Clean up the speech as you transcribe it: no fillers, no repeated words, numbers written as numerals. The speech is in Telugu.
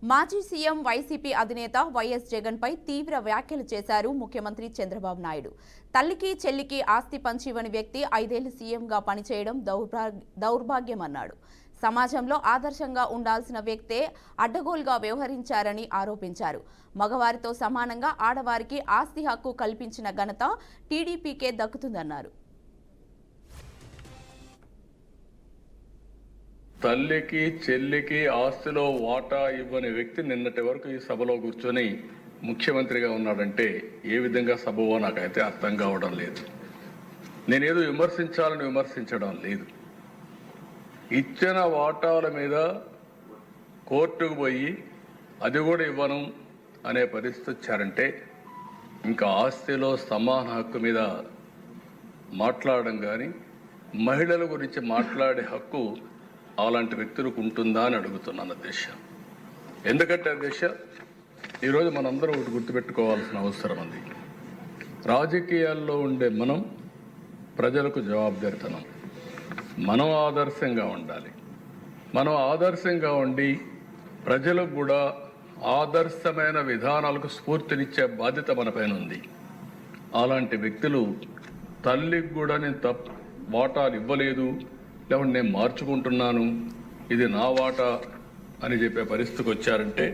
మాజీ సీఎం వైసీపీ అధినేత వైఎస్ జగన్ పై తీవ్ర వ్యాఖ్యలు చేశారు ముఖ్యమంత్రి చంద్రబాబు నాయుడు. తల్లికి చెల్లికి ఆస్తి పంచి ఇవ్వని వ్యక్తి 5 ఏళ్లు సీఎంగా పనిచేయడం దౌర్భాగ్యమన్నాడు. సమాజంలో ఆదర్శంగా ఉండాల్సిన వ్యక్తే అడ్డగోలుగా వ్యవహరించారని ఆరోపించారు. మగవారితో సమానంగా ఆడవారికి ఆస్తి హక్కు కల్పించిన ఘనత టీడీపీకే దక్కుతుందన్నారు. తల్లికి చెల్లికి ఆస్తిలో వాటా ఇవ్వని వ్యక్తి నిన్నటి వరకు ఈ సభలో కూర్చొని ముఖ్యమంత్రిగా ఉన్నాడంటే ఏ విధంగా సభవో నాకైతే అర్థం కావడం లేదు. నేనేదో విమర్శించాలని విమర్శించడం లేదు. ఇచ్చిన వాటాల మీద కోర్టుకు పోయి అది కూడా ఇవ్వను అనే పరిస్థితి వచ్చారంటే ఇంకా ఆస్తిలో సమాన హక్కు మీద మాట్లాడడం కానీ మహిళల గురించి మాట్లాడే హక్కు అలాంటి వ్యక్తులకు ఉంటుందా అని అడుగుతున్నాను అధ్యక్ష. ఎందుకంటే అధ్యక్ష, ఈరోజు మనందరం ఒకటి గుర్తుపెట్టుకోవాల్సిన అవసరం ఉంది. రాజకీయాల్లో ఉండే మనం ప్రజలకు జవాబుదారీతనం, మనం ఆదర్శంగా ఉండాలి. మనం ఆదర్శంగా ఉండి ప్రజలకు కూడా ఆదర్శమైన విధానాలకు స్ఫూర్తినిచ్చే బాధ్యత మన పైన ఉంది. అలాంటి వ్యక్తులు తల్లికి కూడా నేను వాటాలు ఇవ్వలేదు, లేకుంటే నేను మార్చుకుంటున్నాను, ఇది నా వాటా అని చెప్పే పరిస్థితికి వచ్చారంటే